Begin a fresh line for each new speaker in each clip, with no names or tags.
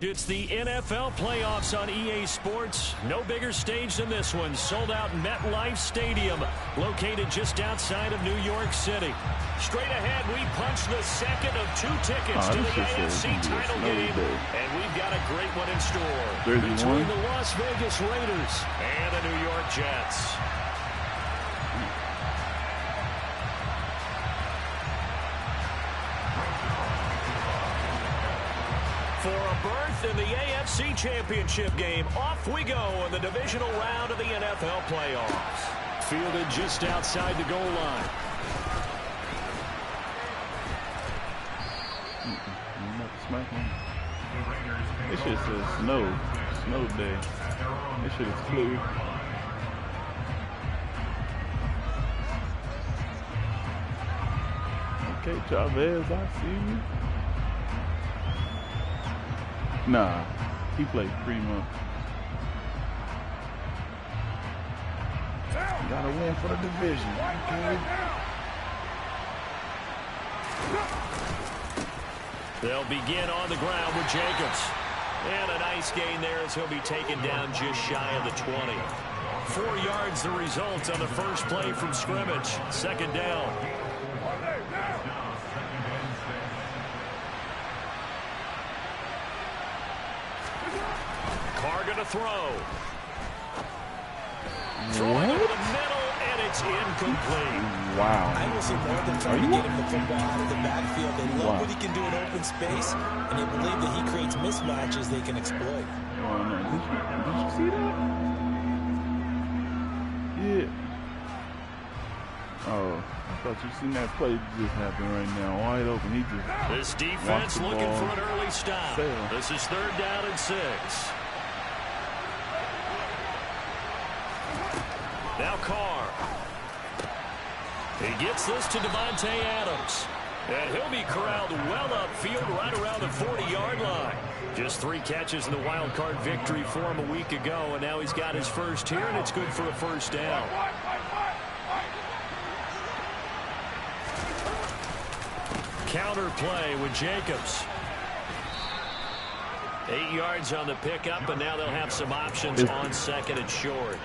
It's the NFL playoffs on EA Sports. No bigger stage than this one. Sold out MetLife Stadium, located just outside of New York City. Straight ahead, we punch the second of two tickets to the AFC title game. And we've got a great one in store between the Las Vegas Raiders and the New York Jets. For a berth in the AFC Championship game, off we go in the divisional round of the NFL playoffs. Fielded just outside the goal line.
This shit says snow day. This shit is clear. Okay, Chavez, I see you. Nah, he played 3 months. You gotta win for the division. Okay.
They'll begin on the ground with Jacobs. And a nice gain there as he'll be taken down just shy of the 20. 4 yards the result on the first play from scrimmage. Second down. Carr going to throw. Throwing over the middle, and it's incomplete.
Wow.
I will see more than trying to get him the football out of the backfield. They love what he can do in open space, and they believe that he creates mismatches they can exploit.
Oh, no. Did you see that? Yeah. Oh, I thought you seen that play just happen right now. Wide open. He just
this defense looking for an early stop. This is 3rd down and 6. Now Carr. He gets this to Davante Adams. And he'll be corralled well upfield right around the 40-yard line. Just 3 catches in the wild card victory for him a week ago, and now he's got his first here, and it's good for a first down. Counter play with Jacobs. 8 yards on the pickup, and now they'll have some options on 2nd and short.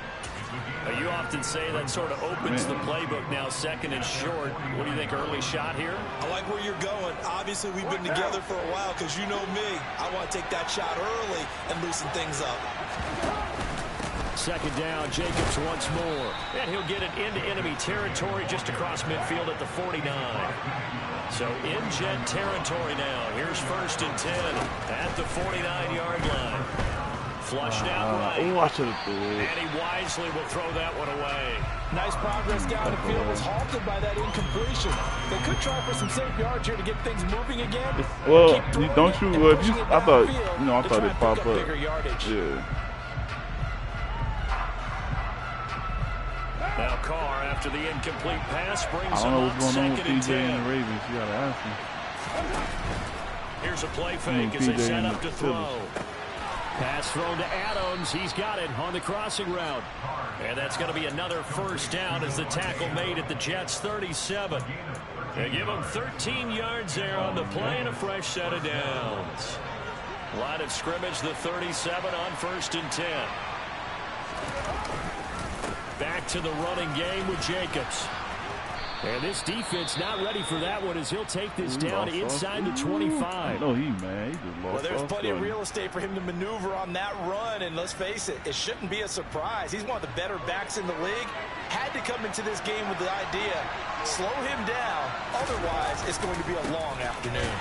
You often say that sort of opens the playbook now, 2nd and short. What do you think, early shot here?
I like where you're going. Obviously, we've been together for a while because you know me. I want to take that shot early and loosen things up.
2nd down, Jacobs once more. And he'll get it into enemy territory just across midfield at the 49. So in Jet territory now. Here's 1st and 10 at the 49-yard line. Flushed out right.
Oh, I should have threw it.
And he wisely will throw that one away.
Nice progress down the field was halted by that incompletion. They could try for some safe yards here to get things moving again.
Well, don't you? I thought it popped up. Yeah.
Now Carr, after the incomplete pass, brings
I don't know
him
what's
up
going on with
2nd and
PJ
10.
and the Ravens. You gotta ask him.
Here's a play fake as they set up to throw. Pass thrown to Adams. He's got it on the crossing route. And that's going to be another first down as the tackle made at the Jets' 37. They give him 13 yards there on the play and a fresh set of downs. Line of scrimmage, the 37 on 1st and 10. Back to the running game with Jacobs. And this defense not ready for that one as he'll take this down inside the 25.
No, he just lost.
Well, there's plenty of real estate for him to maneuver on that run, and let's face it, it shouldn't be a surprise. He's one of the better backs in the league. Had to come into this game with the idea, slow him down, otherwise it's going to be a long afternoon.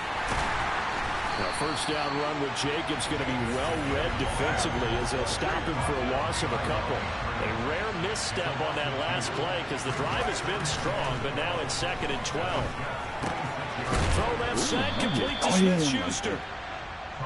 Now, first down run with Jacobs going to be well-read defensively as they'll stop him for a loss of a couple. A rare misstep on that last play because the drive has been strong, but now it's 2nd and 12. Throw left side, complete to Smith-Schuster.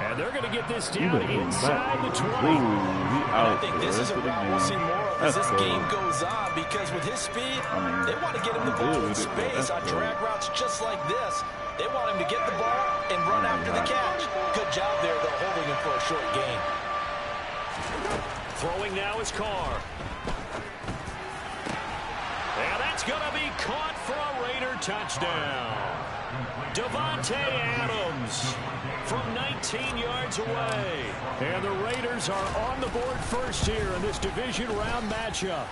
And they're going to get this down inside the 20.
I think this is a route we'll see more of as this game goes on because with his speed, they want to get him the ball in space on drag routes just like this. They want him to get the ball and run after the catch. Good job there, though, holding him for a short gain.
Throwing now is Carr. And that's going to be caught for a Raider touchdown. Davante Adams from 19 yards away. And the Raiders are on the board first here in this division round matchup.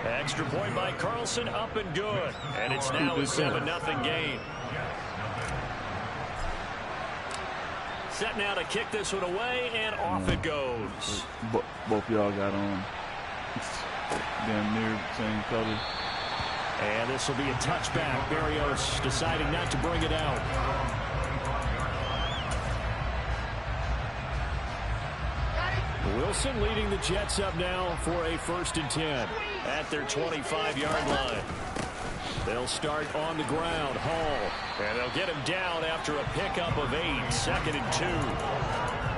Extra point by Carlson, up and good. And it's now a 7-0 game. Set now to kick this one away, and off it goes.
Both y'all got on damn near the same color.
And this will be a touchback. Berrios deciding not to bring it out. Wilson leading the Jets up now for a 1st and 10 at their 25-yard line. They'll start on the ground. Hall. And they'll get him down after a pickup of 8. 2nd and 2.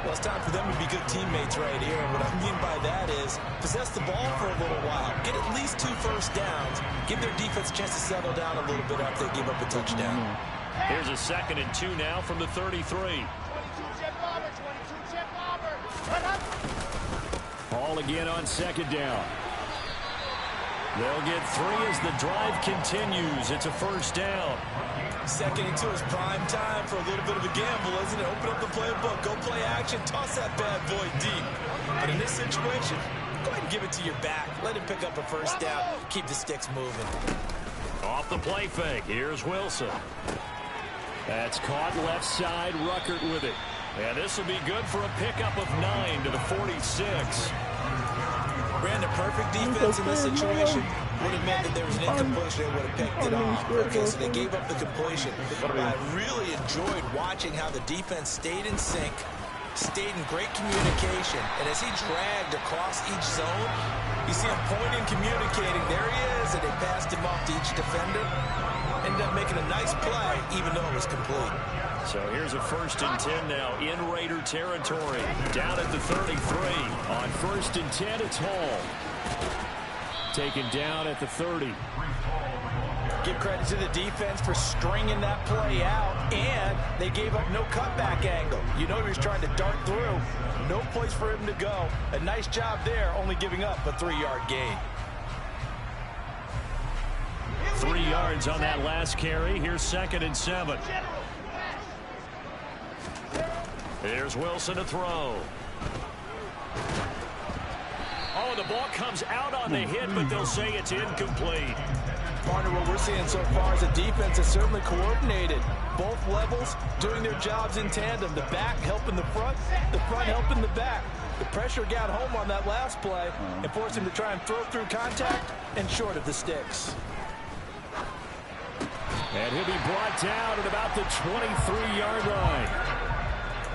Well, it's time for them to be good teammates right here. And what I mean by that is possess the ball for a little while. Get at least 2 first downs. Give their defense a chance to settle down a little bit after they give up a touchdown.
Here's a 2nd and 2 now from the 33. Hall again on 2nd down. They'll get 3 as the drive continues. It's a 1st down.
2nd and 2 is prime time for a little bit of a gamble, isn't it? Open up the playbook, go play action, toss that bad boy deep. But in this situation, go ahead and give it to your back. Let him pick up a 1st down. Keep the sticks moving.
Off the play fake. Here's Wilson. That's caught left side. Ruckert with it. And this will be good for a pickup of 9 to the 46.
Ran the perfect defense in this situation. Would have meant that there was an incompletion. They would have picked it off. Okay, so they gave up the completion. But I really enjoyed watching how the defense stayed in sync, stayed in great communication. And as he dragged across each zone, you see him pointing, communicating. There he is, and they passed him off to each defender. Ended up making a nice play, even though it was complete.
So here's a 1st and 10 now in Raider territory. Down at the 33. On 1st and 10, it's Hall. Taken down at the 30.
Give credit to the defense for stringing that play out, and they gave up no cutback angle. You know he was trying to dart through. No place for him to go. A nice job there, only giving up a 3-yard gain.
3 yards on that last carry. Here's 2nd and 7. Here's Wilson to throw. Oh, the ball comes out on the hit, but they'll say it's incomplete.
Partner, what we're seeing so far is a defense that's certainly coordinated. Both levels doing their jobs in tandem. The back helping the front helping the back. The pressure got home on that last play and forced him to try and throw through contact and short of the sticks.
And he'll be brought down at about the 23-yard line.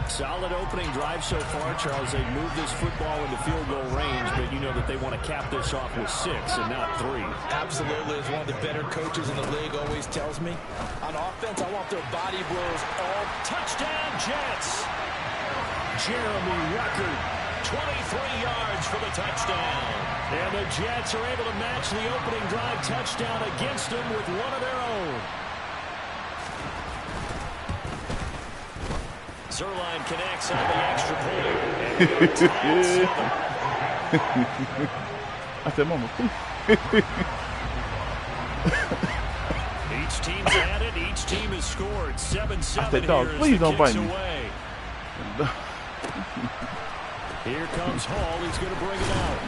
Solid opening drive so far, Charles. They moved this football into field goal range, but you know that they want to cap this off with 6 and not 3.
Absolutely. As one of the better coaches in the league always tells me, on offense, I want their body blows all.
Touchdown, Jets. Jeremy Ruckert, 23 yards for the touchdown. And the Jets are able to match the opening drive touchdown against them with one of their own. Zuerlein connects on the extra point.
I said, Mama,
Each team's had it. Each team has scored. 7-7
I said, dog,
here
please
as the
don't bite
kicks
me.
away. Here comes Hall. He's going to bring it out.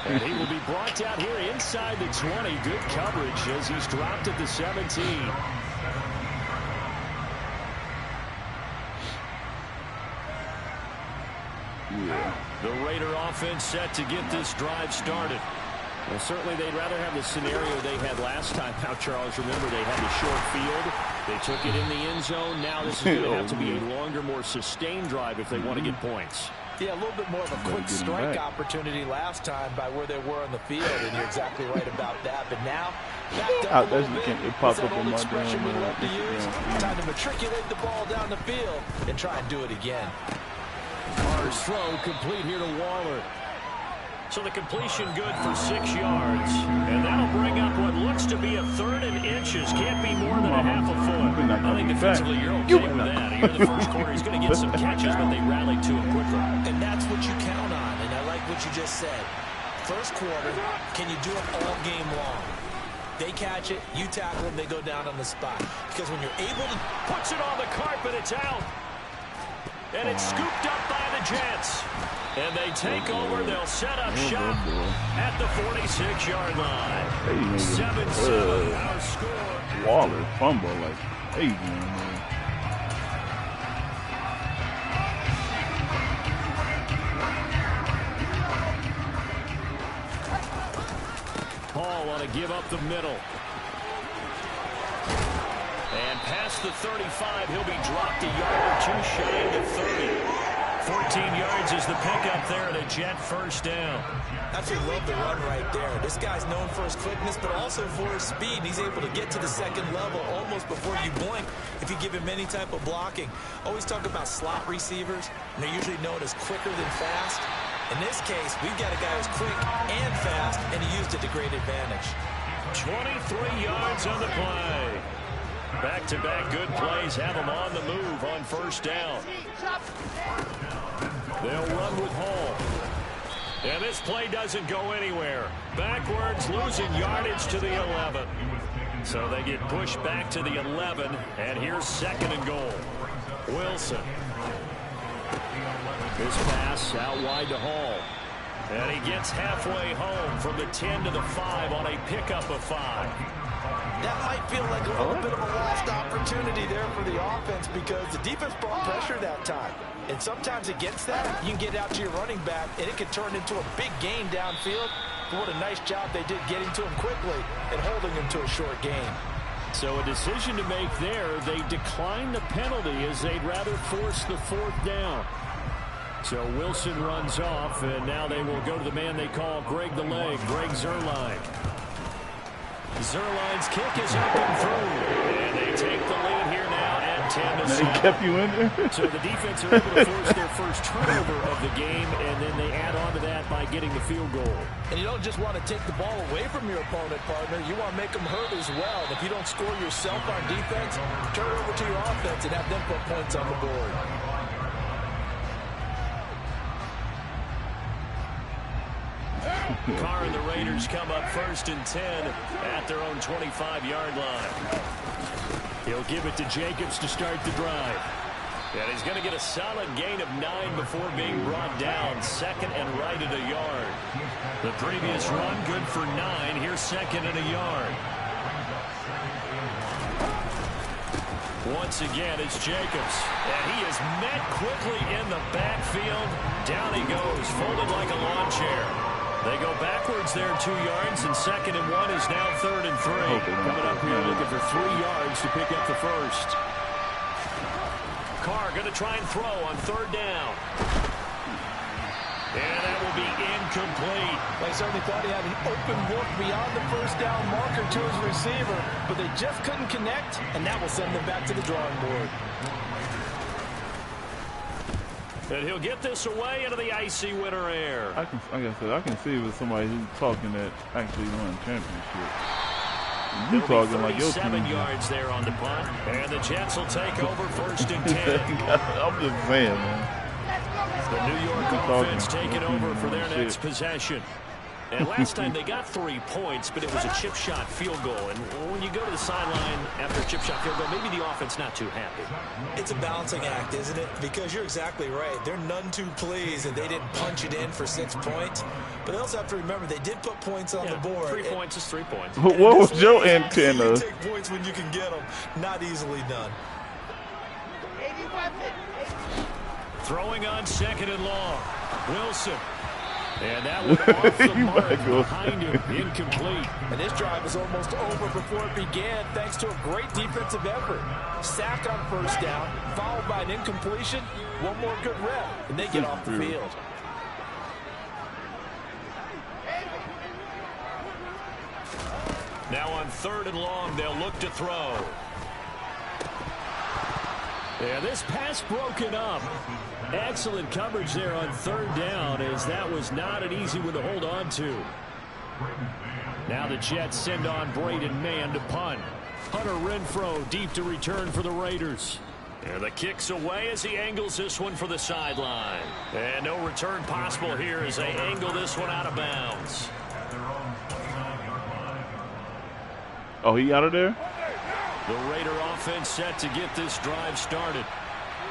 And he will be brought down here inside the 20. Good coverage as he's dropped at the 17.
Yeah.
The Raider offense set to get this drive started. Well, certainly they'd rather have the scenario they had last time. Now, Charles, remember they had the short field. They took it in the end zone. Now this is going to have to be a longer, more sustained drive if they want to get points.
Yeah, a little bit more of a quick strike opportunity last time by where they were on the field, and you're exactly right about that. But now, backed up a little bit.
It popped up on my
expression we love to use.
Yeah.
Time to matriculate the ball down the field and try and do it again.
Carter's throw complete here to Waller. So the completion good for 6 yards. And that'll bring up what looks to be a 3rd and inches. Can't be more than a half a foot. I think defensively you're okay with that. Here in the first quarter, he's going to get some catches, but they rallied to him quickly.
And that's what you count on, and I like what you just said. First quarter, can you do it all game long? They catch it, you tackle them, they go down on the spot. Because when you're able to...
Puts it on the carpet, it's out. And it's scooped up by the Jets. And they take over. They'll set up shop at the 46-yard line. 7-7 our score.
Waller fumble like crazy, man.
Hall want to give up the middle. And past the 35, he'll be dropped a yard or two shy of the 30. 14 yards is the pickup there and a Jet first down.
Absolutely love the run right there. This guy's known for his quickness, but also for his speed. And he's able to get to the second level almost before you blink if you give him any type of blocking. Always talk about slot receivers, and they're usually known as quicker than fast. In this case, we've got a guy who's quick and fast, and he used it to great advantage.
23 yards on the play. Back-to-back good plays have them on the move on first down. They'll run with Hall. And this play doesn't go anywhere. Backwards, losing yardage to the 11. So they get pushed back to the 11, and here's second and goal. Wilson. This pass out wide to Hall. And he gets halfway home from the 10 to the 5 on a pickup of 5.
That might feel like a little bit of a lost opportunity there for the offense because the defense brought pressure that time. And sometimes against that, you can get out to your running back, and it can turn into a big gain downfield. But what a nice job they did getting to him quickly and holding him to a short gain.
So a decision to make there. They decline the penalty as they'd rather force the fourth down. So Wilson runs off, and now they will go to the man they call Greg the Leg, Greg Zuerlein. Zuerlein's kick is up and through, and they take the lead here now at 10-7.
He kept you in there?
So the defense are able to force their first turnover of the game, and then they add on to that by getting the field goal.
And you don't just want to take the ball away from your opponent, partner. You want to make them hurt as well. If you don't score yourself on defense, turn it over to your offense and have them put points on the board.
Carr and the Raiders come up first and 10 at their own 25-yard line. He'll give it to Jacobs to start the drive. And he's going to get a solid gain of 9 before being brought down. Second and right at a yard. The previous run good for 9. Here's second and a yard. Once again, it's Jacobs. And he is met quickly in the backfield. Down he goes, folded like a lawn chair. They go backwards there 2 yards, and second and 1 is now third and 3. Coming up here looking for 3 yards to pick up the first. Carr going to try and throw on third down. And that will be incomplete.
They certainly thought he had an open look beyond the first down marker to his receiver, but they just couldn't connect, and that will send them back to the drawing board.
And he'll get this away into the icy winter air.
Like I said, I can see with somebody who's talking that actually won championship. You talking like your team.
7 yards there on the punt, and the Jets will take over first and 10.
I'm just saying, man.
The New York offense taking over for their next possession. And last time they got 3 points, but it was a chip shot field goal. And when you go to the sideline after a chip shot field goal, maybe the offense not too happy.
It's a balancing act, isn't it? Because you're exactly right. They're none too pleased that they didn't punch it in for 6 points. But they also have to remember they did put points on the board.
3 points is 3 points.
What was your antenna?
You take points when you can get them. Not easily done.
Throwing on second and long. Wilson. And that one off the mark behind him, incomplete.
And this drive was almost over before it began thanks to a great defensive effort. Sack on first down, followed by an incompletion, one more good rep, and they get off the field.
Now on third and long, they'll look to throw. Yeah, this pass broken up. Excellent coverage there on third down, as that was not an easy one to hold on to. Now the Jets send on Braden Mann to punt. Hunter Renfrow deep to return for the Raiders. And the kick's away as he angles this one for the sideline. And no return possible here as they angle this one out of bounds.
Oh, he out of there?
The Raider offense set to get this drive started.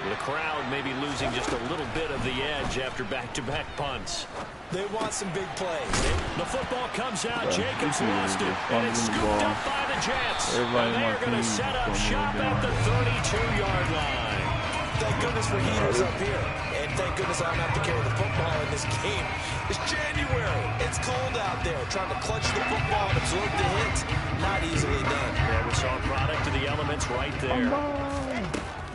The crowd maybe losing just a little bit of the edge after back-to-back punts.
They want some big plays.
The football comes out. Jacobs lost it, and it's scooped up by the Jets. And they're going to set up shop at the 32-yard line.
Thank goodness for heaters up here. And thank goodness I don't have to carry the football in this game. It's January. It's cold out there. Trying to clutch the football and absorb the hits. Not easily done.
Yeah, we saw a product of the elements right there.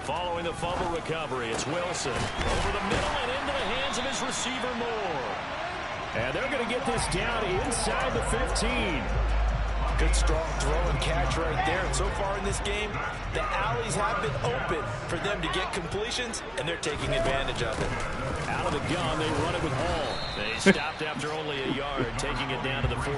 Following the fumble recovery, it's Wilson. Over the middle and into the hands of his receiver, Moore. And they're going to get this down inside the 15.
Good strong throw and catch right there. And so far in this game, the alleys have been open for them to get completions, and they're taking advantage of it.
Out of the gun, they run it with Hall. They stopped after only a yard, taking it down to the 14.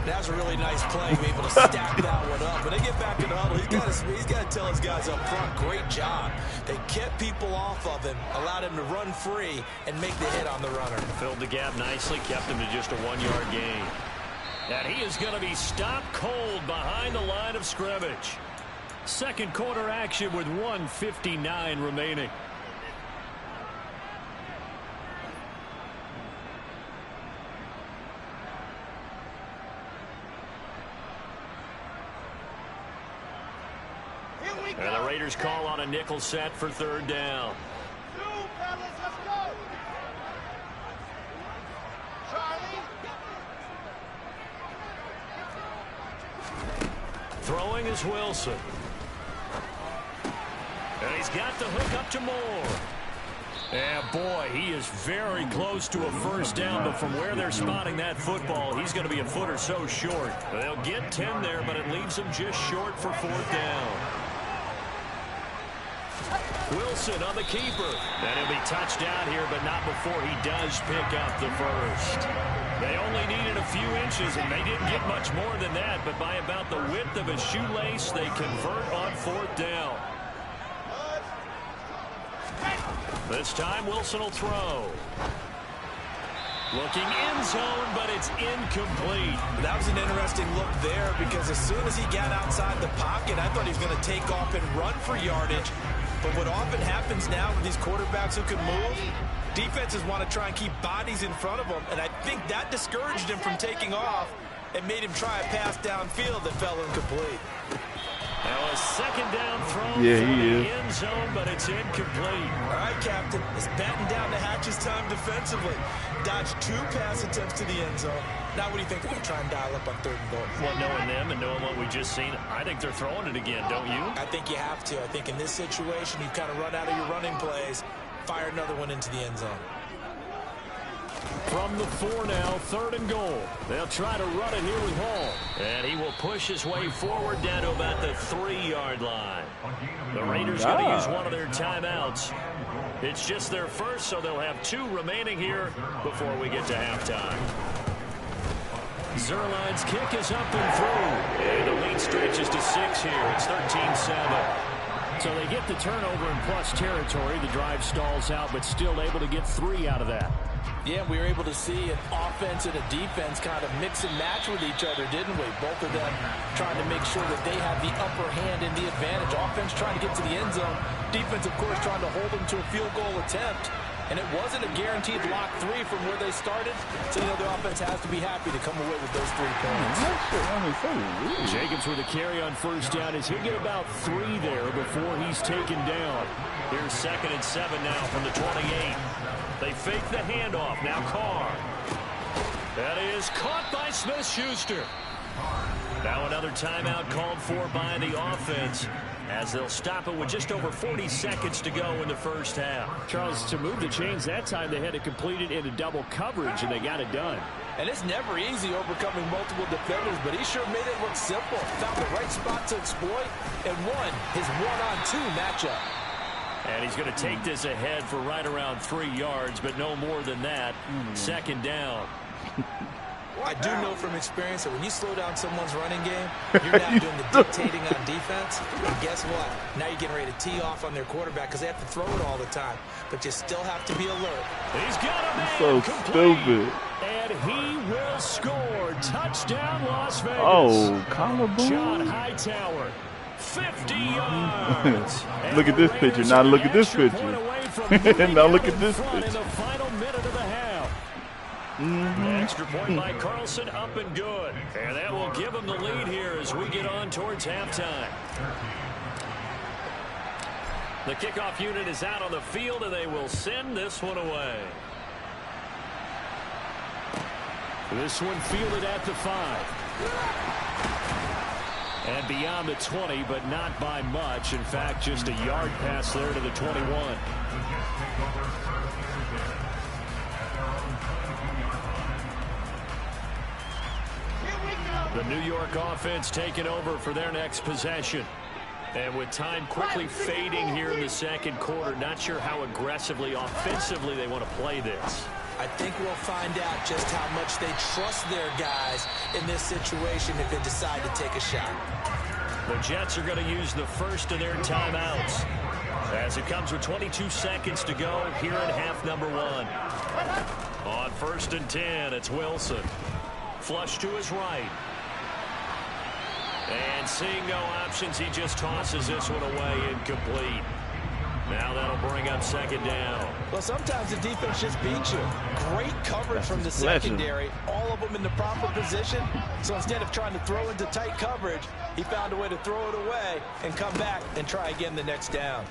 That was a really nice play, be able to stack that one up. When they get back in the huddle, he's got to tell his guys up front, great job. They kept people off of him, allowed him to run free, and make the hit on the runner.
Filled the gap nicely, kept him to just a 1-yard gain. And he is going to be stopped cold behind the line of scrimmage. Second quarter action with 1:59 remaining. And the Raiders call on a nickel set for third down.
Let's go. Charlie.
Throwing is Wilson. And he's got the hook up to Moore. And boy, he is very close to a first down, but from where they're spotting that football, he's going to be a foot or so short. They'll get 10 there, but it leaves them just short for fourth down. Wilson on the keeper. And he'll be touched out here, but not before he does pick up the first. They only needed a few inches, and they didn't get much more than that, but by about the width of a shoelace, they convert on fourth down. This time, Wilson will throw. Looking end zone, but it's incomplete.
That was an interesting look there because as soon as he got outside the pocket, I thought he was going to take off and run for yardage. But what often happens now with these quarterbacks who can move, defenses want to try and keep bodies in front of them, and I think that discouraged him from taking off and made him try a pass downfield that fell incomplete.
Now a second down throw for the end zone, but it's incomplete.
All right, Captain. It's batten down the hatches time defensively. Dodged 2 pass attempts to the end zone. Now what do you think they're going to try and dial up on third and goal?
Well, knowing them and knowing what we just seen, I think they're throwing it again, don't you?
I think you have to. I think in this situation, you kind of run out of your running plays, fire another one into the end zone.
From the 4 now, third and goal. They'll try to run it here with Hall. And he will push his way forward down to about the 3-yard line. The Raiders going to use one of their timeouts. It's just their first, so they'll have 2 remaining here before we get to halftime. Zuerlein's kick is up and through. And the lead stretches to 6 here. It's 13-7. So they get the turnover in plus territory. The drive stalls out, but still able to get 3 out of that.
Yeah, we were able to see an offense and a defense kind of mix and match with each other, didn't we? Both of them trying to make sure that they have the upper hand and the advantage. Offense trying to get to the end zone. Defense, of course, trying to hold them to a field goal attempt. And it wasn't a guaranteed lock 3 from where they started. So, you know, the offense has to be happy to come away with those 3 points.
Jacobs with a carry on first down as he'll get about 3 there before he's taken down. Here's 2nd and 7 now from the 28. They fake the handoff. Now Carr. That is caught by Smith-Schuster. Now another timeout called for by the offense as they'll stop it with just over 40 seconds to go in the first half. Charles, to move the chains that time, they had to complete it into double coverage, and they got it done.
And it's never easy overcoming multiple defenders, but he sure made it look simple. Found the right spot to exploit and won his 1-on-2 matchup.
And he's going to take this ahead for right around 3 yards, but no more than that. Second down.
I do know from experience that when you slow down someone's running game, you're now doing the dictating on defense. And guess what? Now you're getting ready to tee off on their quarterback because they have to throw it all the time. But you still have to be alert.
He's got a man
so
complete.
Stupid.
And he will score. Touchdown, Las Vegas.
Oh, collarbone.
John Hightower 50 yards.
Look at this picture. Now look at this picture. Now look at this picture.
In the final minute of the half. Extra point by Carlson, up and good. And that will give them the lead here as we get on towards halftime. The kickoff unit is out on the field, and they will send this one away. This one fielded at the 5. And beyond the 20, but not by much. In fact, just a yard pass there to the 21. The New York offense taking over for their next possession. And with time quickly fading here in the second quarter, not sure how aggressively, offensively they want to play this.
I think we'll find out just how much they trust their guys in this situation if they decide to take a shot.
The Jets are going to use the first of their timeouts as it comes with 22 seconds to go here in half number 1. On 1st and 10, it's Wilson. Flush to his right. And seeing no options, he just tosses this one away incomplete. Now that'll bring up 2nd down.
Well, sometimes the defense just beats you. Great coverage from the secondary. All of them in the proper position. So instead of trying to throw into tight coverage, he found a way to throw it away and come back and try again the next down.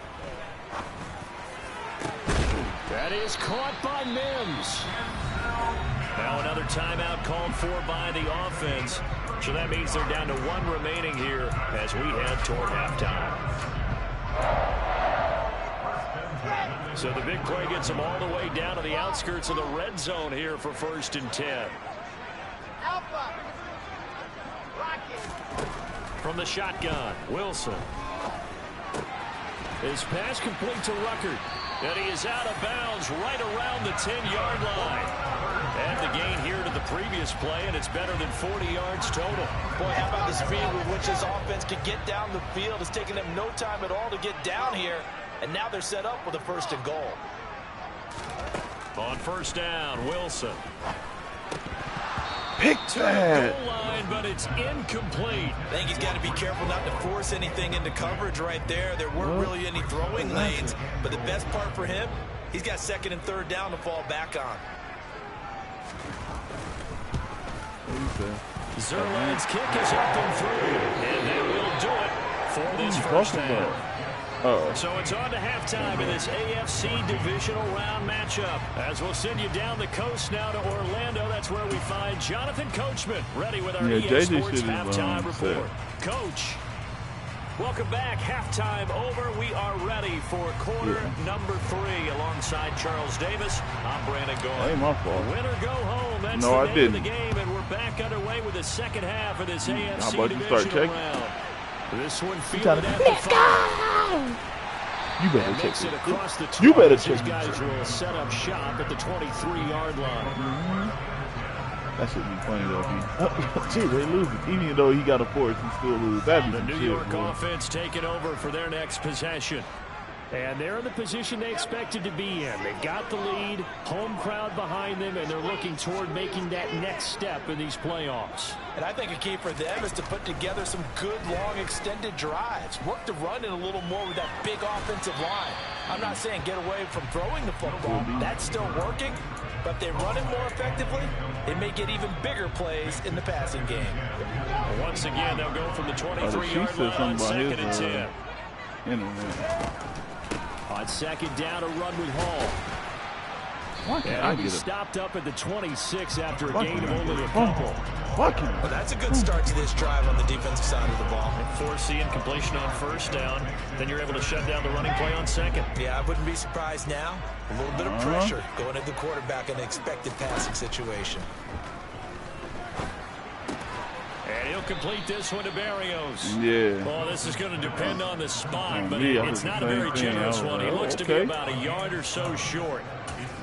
That is caught by Mims. Now another timeout called for by the offense. So that means they're down to 1 remaining here as we head toward halftime. So the big play gets them all the way down to the outskirts of the red zone here for 1st and 10. From the shotgun, Wilson. His pass complete to Ruckert. And he is out of bounds right around the 10-yard line. And the gain here to the previous play, and it's better than 40 yards total.
Boy, how about the speed with which this offense could get down the field? It's taken them no time at all to get down here. And now they're set up with a 1st and goal.
On 1st down, Wilson.
Pick that.
Goal line, but it's incomplete.
I think he's got to be careful not to force anything into coverage right there. There weren't really any throwing lanes. But the best part for him, he's got 2nd and 3rd down to fall back on.
Zerline's kick is up and through. And they will do it for this first down. So it's on to halftime in this AFC divisional round matchup. As we'll send you down the coast now to Orlando. That's where we find Jonathan Coachman ready with our EA Sports halftime report. Coach, welcome back. Halftime over. We are ready for quarter number 3 alongside Charles Davis. I'm Brandon Gaudin.
Ain't my fault.
Win or go home. That's
no,
the name of the game, and we're back underway with the second half of this AFC divisional round. This one fielded at the 5.
You better check
it across the 12.
You better check
These guys will set up shop at the 23-yard line.
That should be funny though. Gee, they lose it. Even though he got a force, he still lose. That'd be
the New York offense taking over for their next possession. And they're in the position they expected to be in. They've got the lead, home crowd behind them, and they're looking toward making that next step in these playoffs.
And I think a key for them is to put together some good, long, extended drives. Work the run in a little more with that big offensive line. I'm not saying get away from throwing the football. That's still working. But if they run it more effectively, they may get even bigger plays in the passing game.
Once again, they'll go from the 23-yard line on 2nd and 10. On 2nd down, a run with Hall. And he'll be stopped up at the 26 after a gain of only a couple.
Well, that's a good start to this drive on the defensive side of the ball.
And force the incompletion on 1st down. Then you're able to shut down the running play on 2nd.
Yeah, I wouldn't be surprised now. A little bit of pressure going at the quarterback in an expected passing situation.
And he'll complete this one to Barrios.
Yeah.
Well, this is going to depend on the spot, but it's not a very generous one. He looks to be about a yard or so short.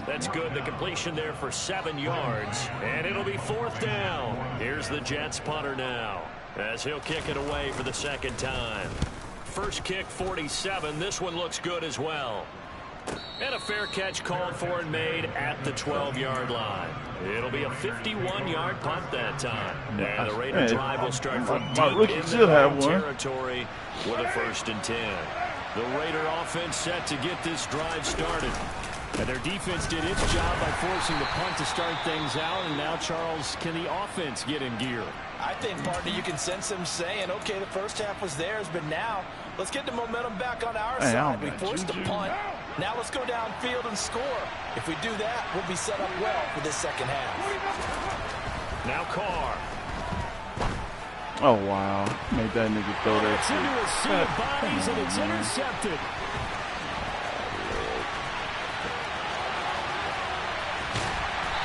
That's good. The completion there for 7 yards. And it'll be 4th down. Here's the Jets punter now as he'll kick it away for the 2nd time. First kick, 47. This one looks good as well. And a fair catch called for and made at the 12-yard line. It'll be a 51-yard punt that time. And the Raider drive will start from deep in the territory with a 1st and 10. The Raider offense set to get this drive started. And their defense did its job by forcing the punt to start things out. And now, Charles, can the offense get in gear?
I think, partner, you can sense them saying, okay, the first half was theirs, but now let's get the momentum back on our side. We forced a punt. Now let's go downfield and score. If we do that, we'll be set up well for this second half.
Now Carr.
Oh, wow. Made that nigga throw that.
It's into a sea of bodies, and it's intercepted.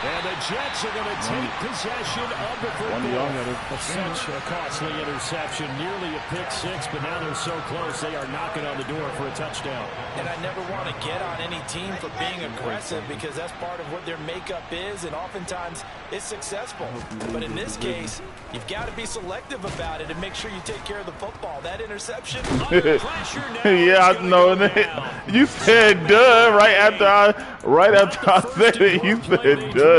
And the Jets are going to take possession of the football. Such a costly interception, nearly a pick six, but now they're so close they are knocking on the door for a touchdown.
And I never want to get on any team for being aggressive because that's part of what their makeup is, and oftentimes it's successful. But in this case, you've got to be selective about it and make sure you take care of the football. That interception, under pressure now.
Yeah, I know that. You said duh right after I said it. You said duh.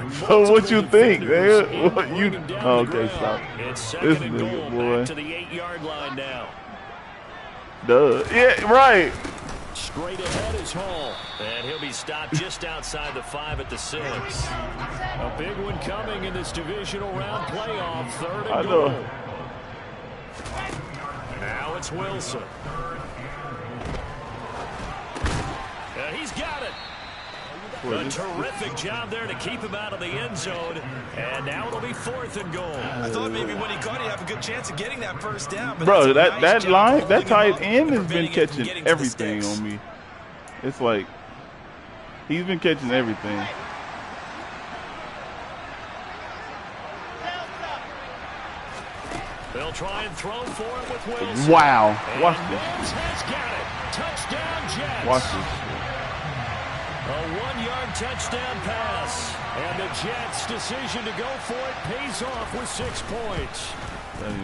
So what you think, man? What you? Oh, okay, stop. This nigga, boy.
To the 8-yard line now.
Duh. Yeah, right.
Straight ahead is Hall, and he'll be stopped just outside the 5 at the 6. A big one coming in this divisional round playoff. 3rd and goal. Now it's Wilson. He's got it. A terrific job there to keep him out of the end zone. And now it'll be 4th and goal.
I thought maybe when he caught it, he'd have a good chance of getting that first down. But
bro, that line, that tight end has been catching everything on me. It's like he's been catching everything.
They'll try and throw for it with Wilson.
Wow. Watch this.
Has got it. Touchdown, Jets.
Watch this.
A 1-yard touchdown pass. And the Jets' decision to go for it pays off with 6 points.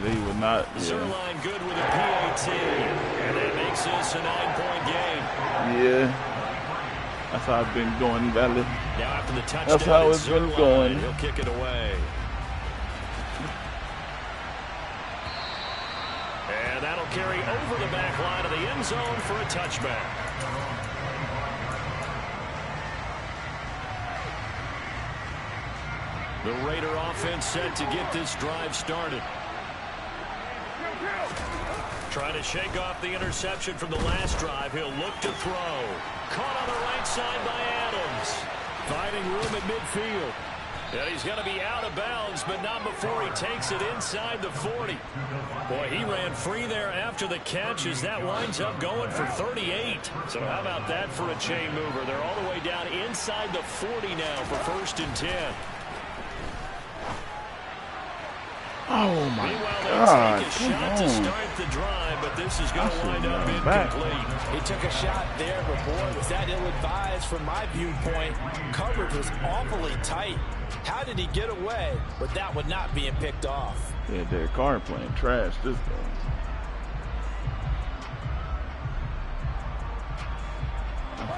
They would not.
Zerline good with a PAT. And that makes this a 9-point game.
Yeah. That's how I've been going, Valley.
Now after the touchdown,
that's how it's been going.
He'll kick it away. And that'll carry over the back line of the end zone for a touchback. The Raider offense set to get this drive started. Trying to shake off the interception from the last drive. He'll look to throw. Caught on the right side by Adams. Finding room at midfield. And he's going to be out of bounds, but not before he takes it inside the 40. Boy, he ran free there after the catch as that winds up going for 38. So how about that for a chain mover? They're all the way down inside the 40 now for 1st and 10.
Oh my
God! Take a shot to start the drive, but this is going to wind up incomplete.
He took a shot there, but boy, was that ill-advised from my viewpoint. Coverage was awfully tight. How did he get away with that one not being picked off?
Yeah, Derek Carr playing trash this game.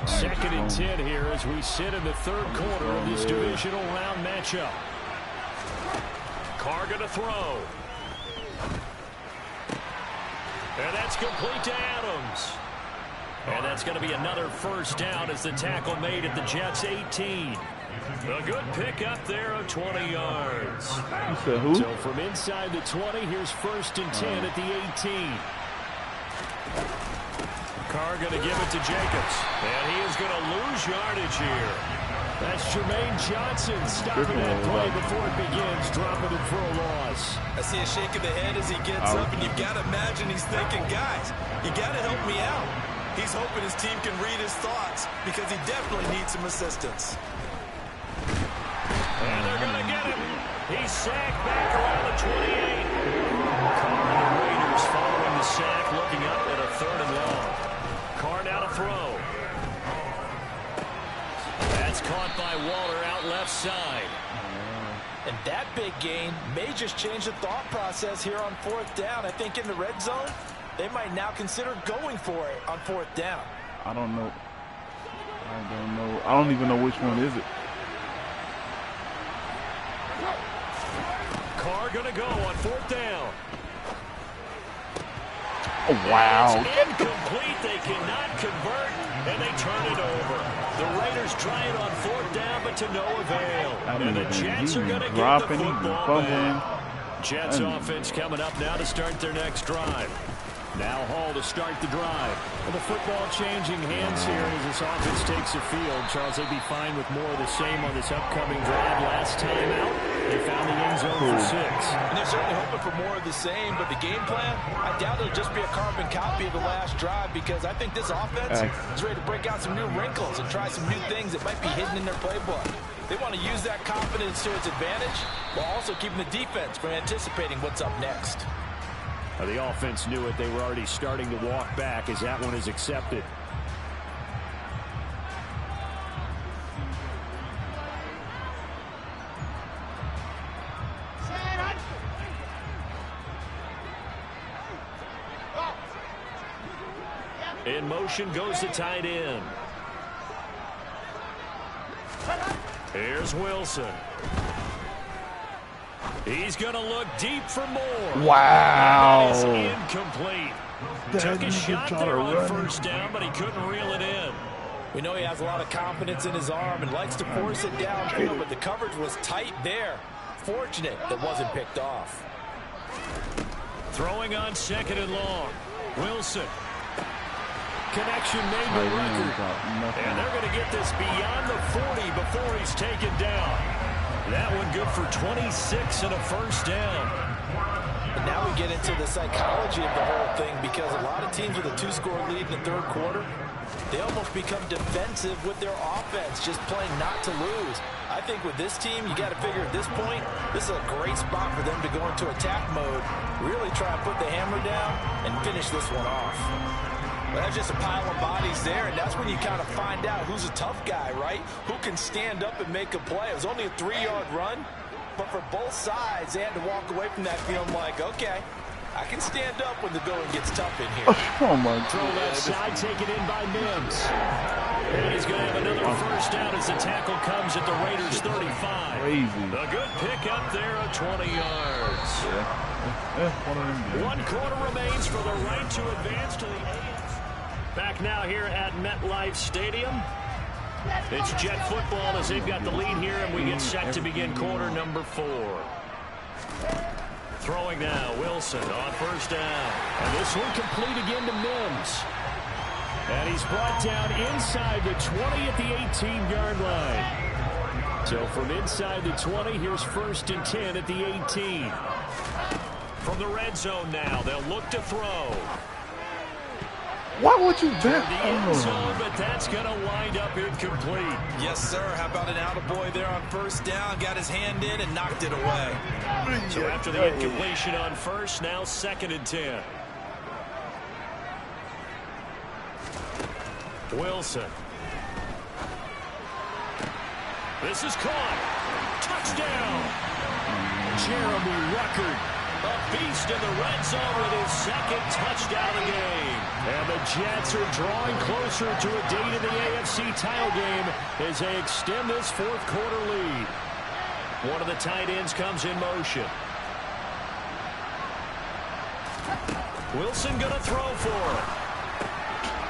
Second and 10 here as we sit in the 3rd quarter of this divisional round matchup. Carr going to throw. And that's complete to Adams. And that's going to be another 1st down as the tackle made at the Jets' 18. A good pick up there of 20 yards. So from inside the 20, here's 1st and 10 at the 18. Carr going to give it to Jacobs. And he is going to lose yardage here. That's Jermaine Johnson stopping that play before it begins, dropping it for a loss.
I see a shake of the head as he gets up, and you've got to imagine he's thinking, guys, you got to help me out. He's hoping his team can read his thoughts because he definitely needs some assistance.
And they're going to get him. He's sacked back around the 28. Carr and the Raiders following the sack, looking up at a 3rd and long. Carr now to throw. That's caught by Waller out left side.
And that big gain may just change the thought process here on 4th down. I think in the red zone, they might now consider going for it on 4th down.
I don't know. I don't know. I don't even know which one is it.
Carr gonna go on 4th down.
Oh, wow.
It's incomplete. They cannot convert, and they turn it over. The Raiders try it on 4th down, but to no avail. And the Jets are going to get the football back. Jets offense coming up now to start their next drive. Now Hall to start the drive. Well, the football changing hands here as this offense takes the field. Charles, they'd be fine with more of the same on this upcoming drive. Last time out, they found the end zone for 6.
And they're certainly hoping for more of the same, but the game plan, I doubt it'll just be a carbon copy of the last drive, because I think this offense is ready to break out some new wrinkles and try some new things that might be hidden in their playbook. They want to use that confidence to its advantage while also keeping the defense from anticipating what's up next.
The offense knew it. They were already starting to walk back as that one is accepted. In motion goes the tight end. Here's Wilson. He's going to look deep for more.
Wow.
That is incomplete. Took a shot there on 1st down, but he couldn't reel it in.
We know he has a lot of confidence in his arm and likes to force it downfield, but the coverage was tight there. Fortunate that wasn't picked off.
Throwing on 2nd and long. Wilson. Connection made to record. And they're going to get this beyond the 40 before he's taken down. That one good for 26 and a 1st down.
And now we get into the psychology of the whole thing, because a lot of teams with a 2-score lead in the 3rd quarter, they almost become defensive with their offense, just playing not to lose. I think with this team, you got to figure at this point, this is a great spot for them to go into attack mode, really try and put the hammer down and finish this one off. Well, that's just a pile of bodies there, and that's when you kind of find out who's a tough guy, right? Who can stand up and make a play. It was only a 3-yard run, but for both sides, they had to walk away from that feeling like, okay, I can stand up when the going gets tough in here.
Oh, my God.
Throw left side, taken in by Mims. And he's going to have another 1st down as the tackle comes at the Raiders' 35.
Crazy.
A good pickup there of 20 yards. One quarter remains for the right to advance to the AFC. Back now here at MetLife Stadium. It's Jet football as they've got the lead here, and we get set to begin quarter number 4. Throwing now, Wilson on 1st down. And this one complete again to Mims. And he's brought down inside the 20 at the 18-yard line. So from inside the 20, here's 1st and 10 at the 18. From the red zone now, they'll look to throw.
Why would you bet?
The end zone, but that's going to wind up incomplete.
Yes, sir. How about an attaboy there on 1st down? Got his hand in and knocked it away.
So after the incompletion on 1st, now 2nd and 10. Wilson. This is caught. Touchdown. Jeremy Ruckert, a beast in the red zone with his 2nd touchdown of the game. And the Jets are drawing closer to a date in the AFC title game as they extend this 4th quarter lead. One of the tight ends comes in motion. Wilson going to throw for it.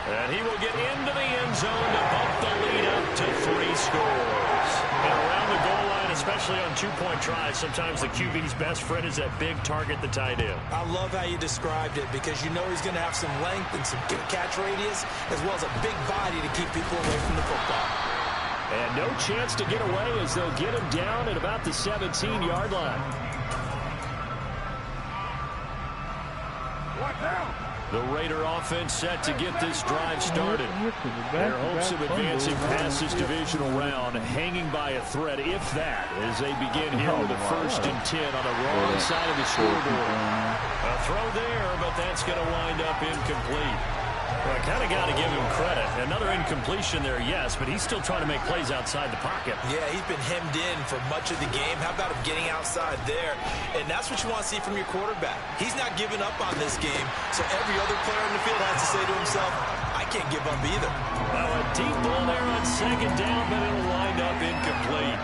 And he will get into the end zone to bump the lead up to 3 scores. And around the goal line, especially on 2-point tries, sometimes the QB's best friend is that big target, the tight end.
I love how you described it, because you know he's going to have some length and some catch radius, as well as a big body to keep people away from the football.
And no chance to get away as they'll get him down at about the 17-yard line.
What now?
The Raider offense set to get this drive started. Their hopes of advancing past this divisional round hanging by a thread, if that, as they begin here with a 1st and 10 on the wrong side of the scoreboard. A throw there, but that's going to wind up incomplete. Well, I kind of got to give him credit. Another incompletion there, yes, but he's still trying to make plays outside the pocket.
Yeah, he's been hemmed in for much of the game. How about him getting outside there? And that's what you want to see from your quarterback. He's not giving up on this game, so every other player in the field has to say to himself, I can't give up either.
Well, a Deep ball there on second down, but it'll wind up incomplete.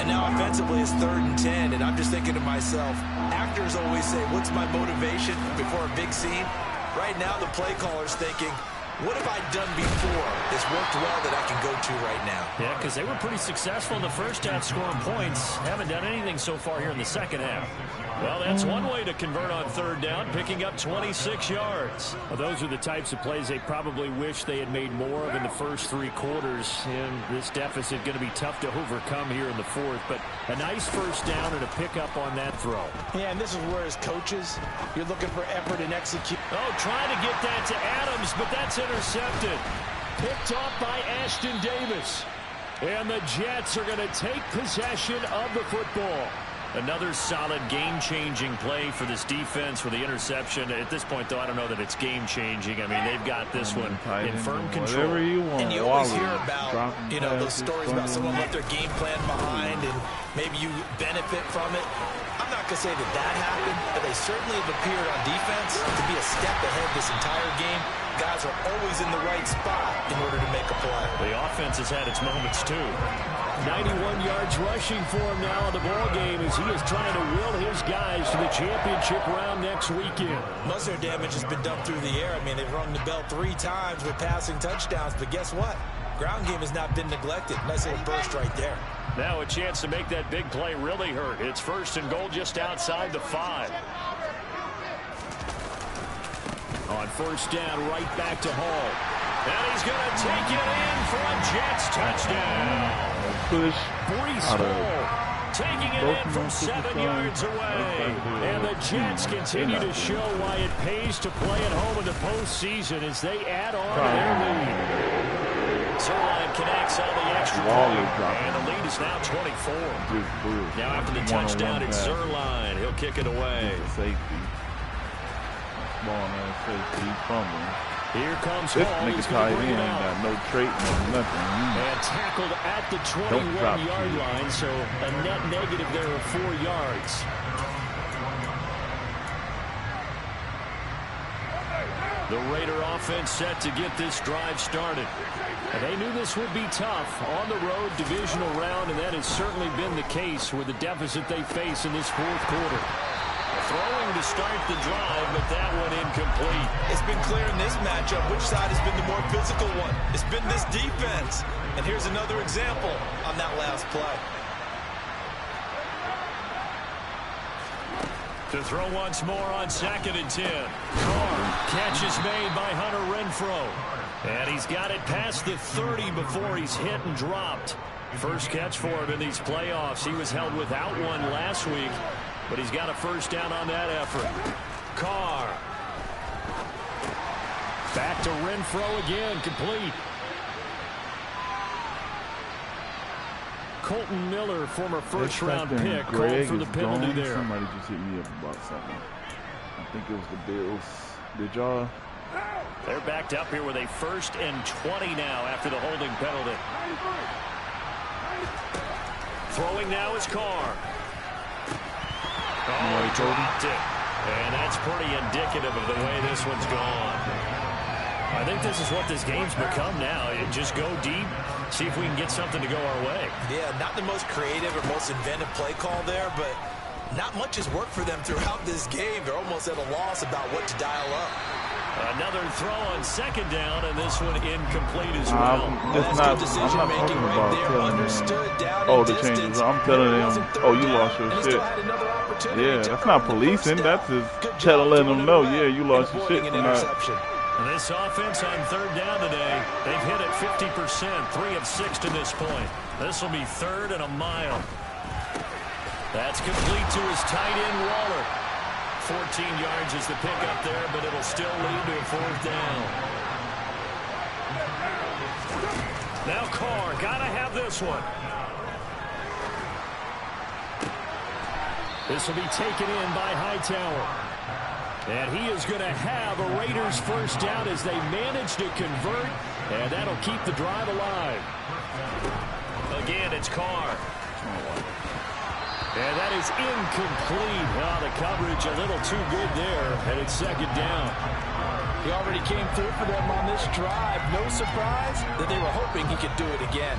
And now offensively it's 3rd and 10, and I'm just thinking to myself, actors always say, what's my motivation before a big scene? Right now the play caller's thinking, what have I done before that's worked well that I can go to right now?
Yeah, because they were pretty successful in the first half scoring points. Haven't done anything so far here in the second half. Well, that's one way to convert on 3rd down, picking up 26 yards. Well, those are the types of plays they probably wish they had made more of in the first 3 quarters. And this deficit going to be tough to overcome here in the 4th. But a nice first down and a pickup on that throw.
Yeah, and this is where as coaches, you're looking for effort and execute.
Oh, trying to get that to Adams, but that's intercepted. Picked off by Ashton Davis. And the Jets are going to take possession of the football. Another solid game-changing play for this defense with the interception. At this point, though, I don't know that it's game-changing. I mean, they've got this one in firm control.
And you always hear about, those stories about someone left their game plan behind and maybe you benefit from it. I'm not going to say that happened, but they certainly have appeared on defense to be a step ahead this entire game. Guys are always in the right spot in order to make a play.
The offense has had its moments, too. 91 yards rushing for him now in the ball game as he is trying to will his guys to the championship round next weekend.
Most of their damage has been done through the air. I mean, they've rung the bell 3 times with passing touchdowns, but guess what? Ground game has not been neglected. Nice little burst right there.
Now a chance to make that big play really hurt. It's 1st and goal just outside the 5. On 1st down, right back to Hall. And he's going to take it in for a Jets touchdown.
Push.
Breece Hall taking it in from 7 yards away. And the Jets continue to show why it pays to play at home in the postseason as they add on to their lead. Zuerlein connects on the extra point, and the lead is now 24. Now after the touchdown, it's Zuerlein. He'll kick it away.
Safety. Ball now, safety, fumbling.
Here comes
this
Hall.
nigga tight end got no trait, no nothing.
And tackled at the 21-yard line, so a net negative there of 4 yards. The Raider offense set to get this drive started. And they knew this would be tough on the road divisional round, and that has certainly been the case with the deficit they face in this 4th quarter. Throwing to start the drive, but that one incomplete.
It's been clear in this matchup which side has been the more physical one. It's been this defense. And here's another example on that last play.
To throw once more on 2nd and 10. Carr, catch is made by Hunter Renfrow. And he's got it past the 30 before he's hit and dropped. First catch for him in these playoffs. He was held without one last week, but he's got a first down on that effort. Carr. Back to Renfrow again, complete. Colton Miller, former first-round pick, called for the penalty there.
Somebody just hit me up about something. I think it was the Bills. Did y'all?
They're backed up here with a 1st and 20 now after the holding penalty. Throwing now is Carr. Oh, he dropped it. And that's pretty indicative of the way this one's gone. I think this is what this game's become now. Just go deep, see if we can get something to go our way.
Yeah, not the most creative or most inventive play call there, but not much has worked for them throughout this game. They're almost at a loss about what to dial up.
Another throw on 2nd down, and this one incomplete as well.
I'm not talking about telling them, oh, the changes. I'm telling them, oh, you lost your shit. Yeah, that's not policing. That's just letting them know, yeah, you lost your shit.
This offense on 3rd down today, they've hit it 50%, 3 of 6 to this point. This will be 3rd and a mile. That's complete to his tight end, Waller. 14 yards is the pickup there, but it'll still lead to a 4th down. Now Carr, gotta have this one. This will be taken in by Hightower. And he is going to have a Raiders first down as they manage to convert, and that'll keep the drive alive. Again, it's Carr. And that is incomplete. Oh, the coverage a little too good there, and it's 2nd down.
He already came through for them on this drive. No surprise that they were hoping he could do it again.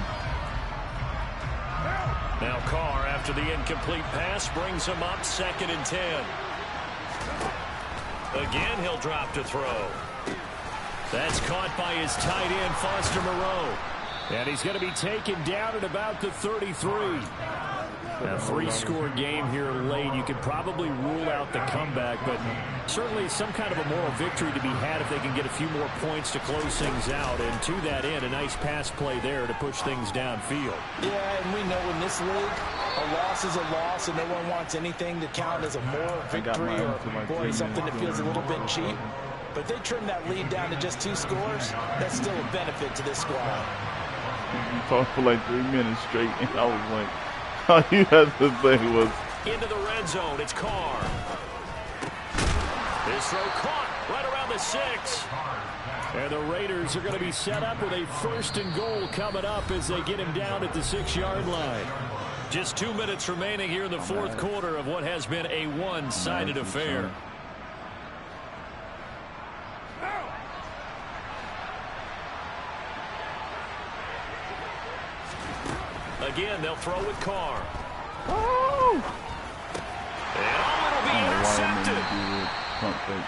Now Carr, after the incomplete pass, brings him up 2nd and 10. Again, he'll drop to throw. That's caught by his tight end, Foster Moreau. And he's going to be taken down at about the 33. A 3-score game here late. You could probably rule out the comeback, but certainly some kind of a moral victory to be had if they can get a few more points to close things out. And to that end, a nice pass play there to push things downfield.
Yeah, and we know in this league, a loss is a loss, and no one wants anything to count as a moral victory or, boy, something that feels a little bit cheap. But they trim that lead down to just 2 scores. That's still a benefit to this squad.
You talked for like 3 minutes straight, and I was like, all you had to say was...
Into the red zone, it's Carr. This throw caught right around the 6. And the Raiders are going to be set up with a 1st and goal coming up as they get him down at the 6-yard line. Just 2 minutes remaining here in the 4th quarter of what has been a one-sided affair. Again, they'll throw with Carr.
Oh!
And it'll be intercepted.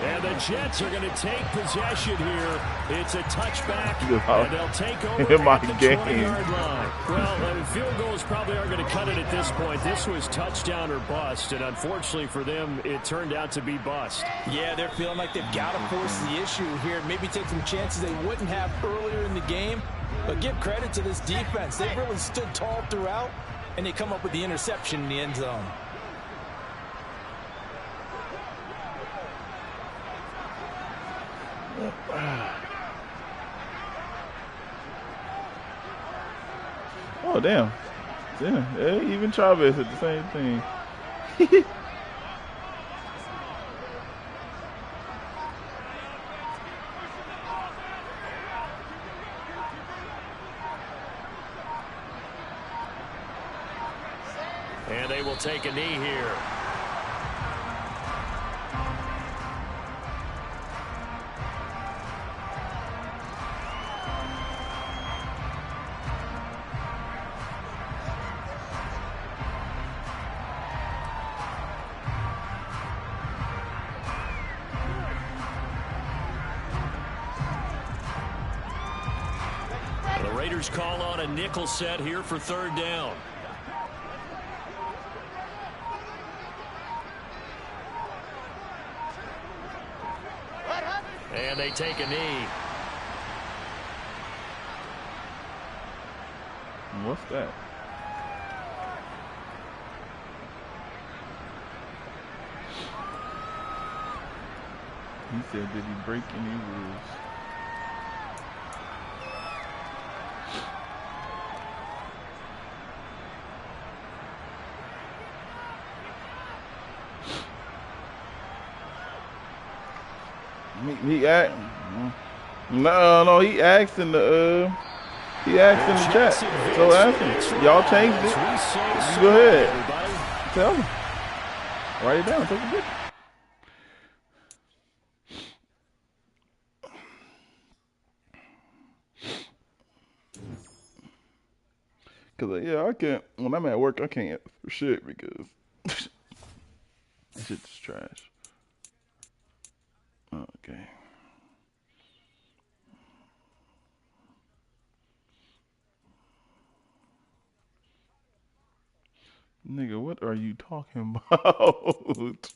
And the Jets are going to take possession here. It's a touchback, and they'll take over at the 20-yard line. Well, field goals probably aren't going to cut it at this point. This was touchdown or bust, and unfortunately for them, it turned out to be bust.
Yeah, they're feeling like they've got to force the issue here. Maybe take some chances they wouldn't have earlier in the game. But give credit to this defense. They've really stood tall throughout, and they come up with the interception in the end zone.
Oh, damn. Yeah, even Chavez at the same thing.
And they will take a knee here. The Raiders call on a nickel set here for 3rd down. And they take a knee.
What's that? He said, did he break any rules? He asked. No, he asked in the chat. So ask him. Y'all changed it. You go ahead. Tell him. Write it down. Take a picture. Cause yeah, I can't. When I'm at work, I can't for shit because this shit's trash. Okay. Nigga, what are you talking about?